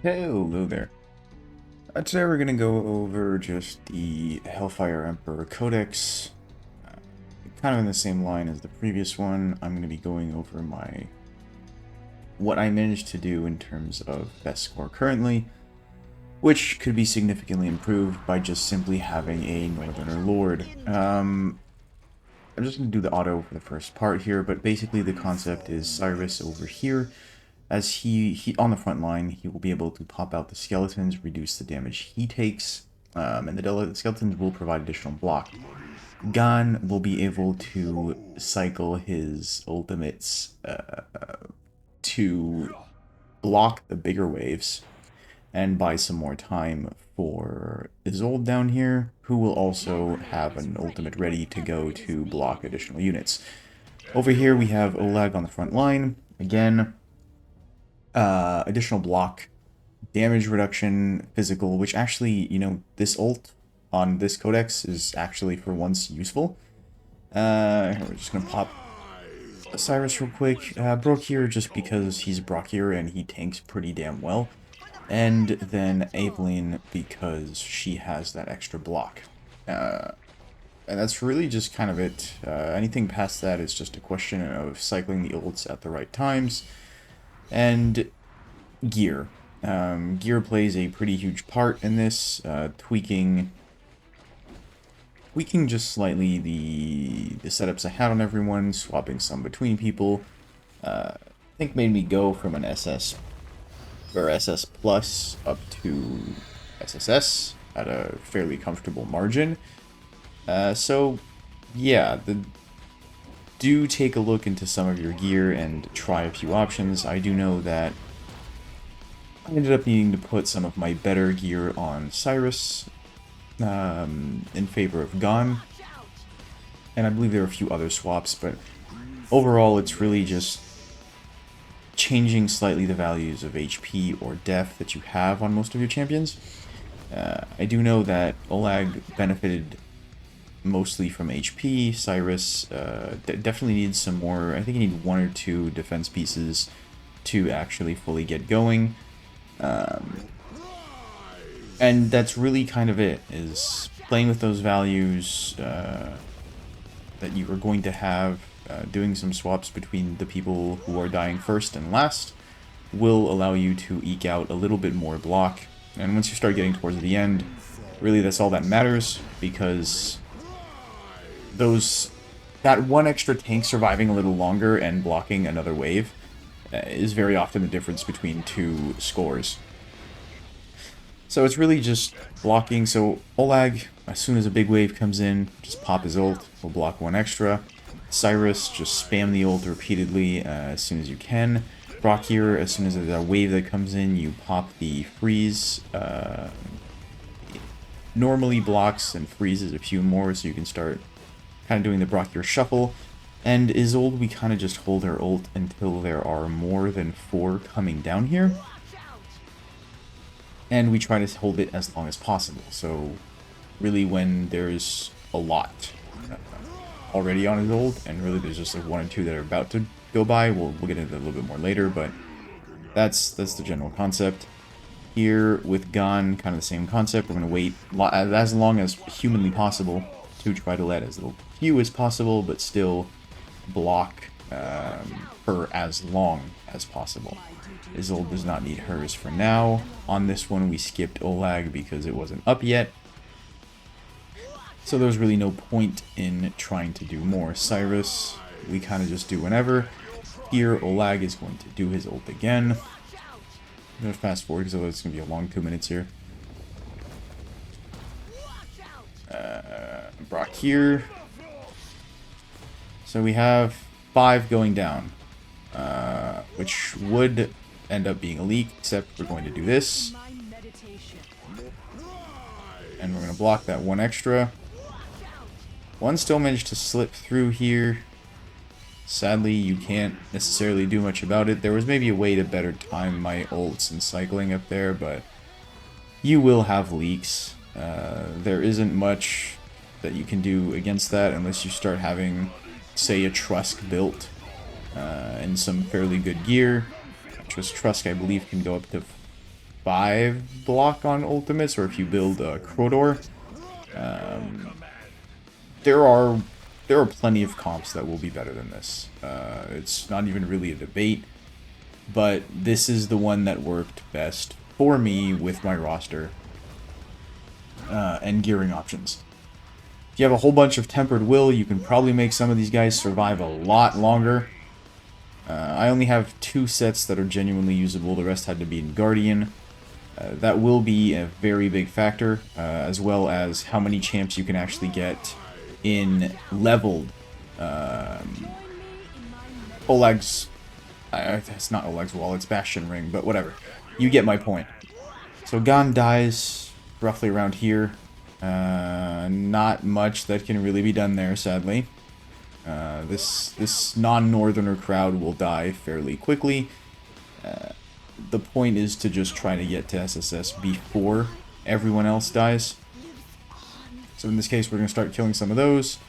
Hello there. Today we're going to go over just the Hellfire Emperor Codex. Kind of in the same line as the previous one. I'm going to be going over what I managed to do in terms of best score currently, which could be significantly improved by just simply having a Northerner Lord. I'm just going to do the auto for the first part here, but basically the concept is Cyrus over here. As he on the front line, he will be able to pop out the skeletons, reduce the damage he takes, and the skeletons will provide additional block. Ghan will be able to cycle his ultimates to block the bigger waves and buy some more time for Isolde down here, who will also have an ultimate ready to go to block additional units. Over here we have Olague on the front line. Again, additional block, damage reduction, physical, which actually, this ult on this codex is actually for once useful. We're just going to pop Cyrus real quick. Brokkir, just because he's Brokkir and he tanks pretty damn well. And then Aveline, because she has that extra block. And that's really just kind of it. Anything past that is just a question of cycling the ults at the right times. And gear. Gear plays a pretty huge part in this, tweaking just slightly the setups I had on everyone, swapping some between people. I think made me go from an SS or SS plus up to SSS at a fairly comfortable margin. So yeah, do take a look into some of your gear and try a few options. I do know that I ended up needing to put some of my better gear on Cyrus in favor of Ghan, and I believe there are a few other swaps, but overall it's really just changing slightly the values of HP or def that you have on most of your champions. I do know that Olague benefited mostly from HP. Cyrus definitely needs some more. I think you need 1 or 2 defense pieces to actually fully get going. And that's really kind of it, is playing with those values that you are going to have, doing some swaps between the people who are dying first and last will allow you to eke out a little bit more block. And once you start getting towards the end, really that's all that matters, because that one extra tank surviving a little longer and blocking another wave is very often the difference between 2 scores. So it's really just blocking. So Olague, as soon as a big wave comes in, just pop his ult, will block 1 extra. Cyrus, just spam the ult repeatedly as soon as you can. Brokkir, as soon as there's a wave that comes in, you pop the freeze. Normally blocks and freezes a few more, so you can start kind of doing the Brokkir shuffle. And Isolde, we kind of just hold our ult until there are more than 4 coming down here. And we try to hold it as long as possible. So really when there's a lot already on his ult, and really there's just like 1 or 2 that are about to go by, we'll get into that a little bit more later, but that's the general concept. Here with Ghan, kind of the same concept. We're going to wait as long as humanly possible to try to let as little few as possible, but still block for as long as possible. Isolde does not need hers for now. On this one, we skipped Olague because it wasn't up yet. So there's really no point in trying to do more. Cyrus, we kind of just do whenever. Here, Olague is going to do his ult again. I'm going to fast forward because it's going to be a long 2 minutes here. Brokkir. So we have 5 going down, which would end up being a leak, except we're going to do this. And we're going to block that 1 extra. 1 still managed to slip through here. Sadly, you can't necessarily do much about it. There was maybe a way to better time my ults and cycling up there, but you will have leaks. There isn't much that you can do against that unless you start having, say, a Trusk built and some fairly good gear. Trusk, I believe, can go up to 5 block on ultimates, or if you build a Crodor. There are plenty of comps that will be better than this. It's not even really a debate, but this is the one that worked best for me with my roster and gearing options. If you have a whole bunch of Tempered Will, you can probably make some of these guys survive a lot longer. I only have 2 sets that are genuinely usable. The rest had to be in Guardian. That will be a very big factor, as well as how many champs you can actually get in leveled. Olague's... it's not Olague's wall, it's Bastion Ring, but whatever. You get my point. So Ghan dies roughly around here. Not much that can really be done there, sadly. This non-northerner crowd will die fairly quickly. The point is to just try to get to SSS before everyone else dies. So in this case, we're going to start killing some of those.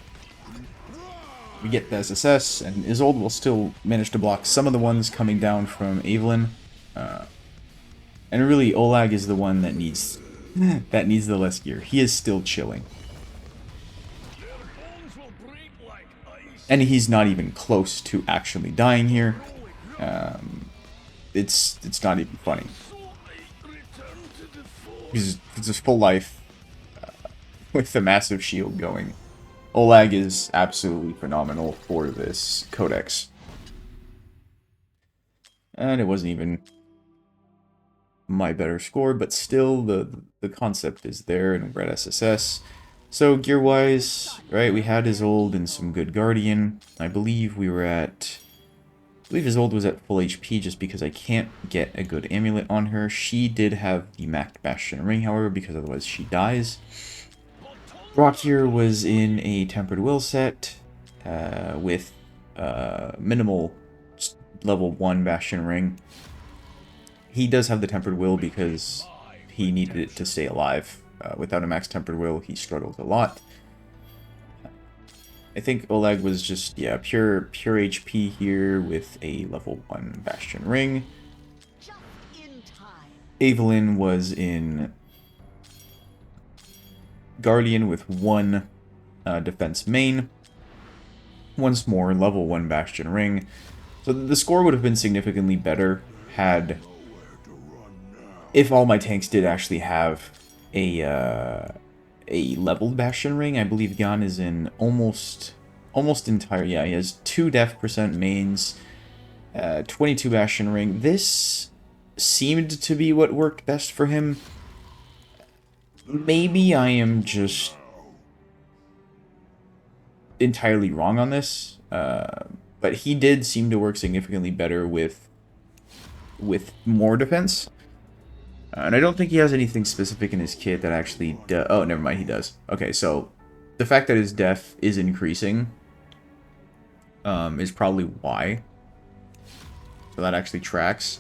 We get the SSS, and Isolde will still manage to block some of the ones coming down from Aveline. And really, Olague is the one that needs the less gear. He is still chilling. And he's not even close to actually dying here. It's not even funny. It's just full life with the massive shield going. Olague is absolutely phenomenal for this Codex. And it wasn't even my better score, but still the concept is there, and we're at SSS. So gear-wise, right, we had Isolde and some good Guardian. I believe we were at... I believe Isolde was at full HP just because I can't get a good amulet on her. She did have the Maxed Bastion Ring, however, because otherwise she dies. Brokkir was in a Tempered Will set with minimal level 1 Bastion Ring. He does have the Tempered Will because he needed it to stay alive. Without a max Tempered Will, he struggled a lot. I think Olague was just, yeah, pure HP here with a level 1 Bastion Ring. Aveline was in Guardian with 1 defense main. Once more, level 1 Bastion Ring. So the score would have been significantly better if all my tanks did actually have a leveled Bastion Ring. I believe Ghan is in almost entire. Yeah, he has 2 def % mains, 22 Bastion Ring. This seemed to be what worked best for him. Maybe I am just entirely wrong on this, but he did seem to work significantly better with more defense. And I don't think he has anything specific in his kit that actually... oh, never mind, he does. Okay, so the fact that his def is increasing is probably why. So that actually tracks.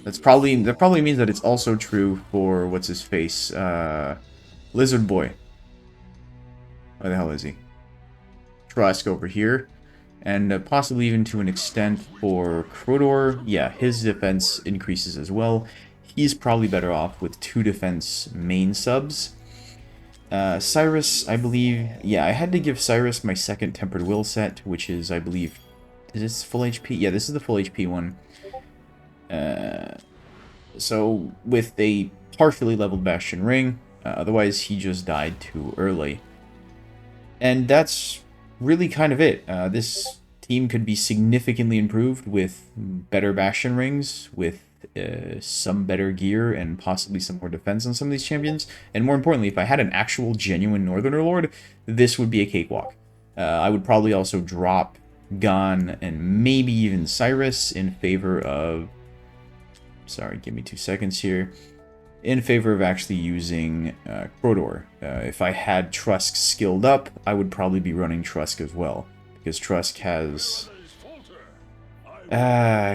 That probably means that it's also true for, what's his face, Lizard Boy. Where the hell is he? Trask over here. And possibly even to an extent for Crodor. Yeah, his defense increases as well. He's probably better off with 2 defense main subs. Cyrus, I believe... Yeah, I had to give Cyrus my second Tempered Will set, which is, I believe... Is this full HP? Yeah, this is the full HP one. So, with a partially leveled Bastion Ring, otherwise he just died too early. And that's really kind of it. This team could be significantly improved with better Bastion Rings, with some better gear, and possibly some more defense on some of these champions. And more importantly, if I had an actual genuine Northerner Lord, this would be a cakewalk. I would probably also drop Ghan and maybe even Cyrus in favor of... Sorry, give me 2 seconds here. In favor of actually using Crodor. If I had Trusk skilled up, I would probably be running Trusk as well. Because Trusk has...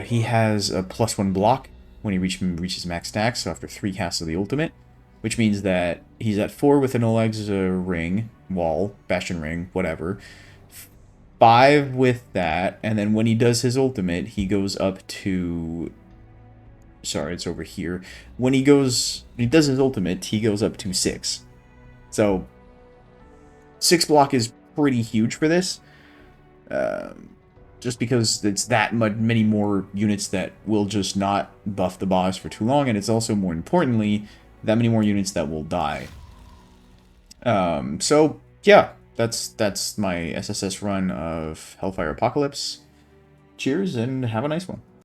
he has a +1 block when he reaches max stack, so after 3 casts of the ultimate. Which means that he's at 4 with an Olague's ring, wall, Bastion Ring, whatever. 5 with that, and then when he does his ultimate, he goes up to sorry, it's over here. When he does his ultimate, he goes up to 6. So 6 block is pretty huge for this. Just because it's that many more units that will just not buff the boss for too long, and it's also, more importantly, that many more units that will die. So yeah, that's my SSS run of Hellfire Apocalypse. Cheers, and have a nice one.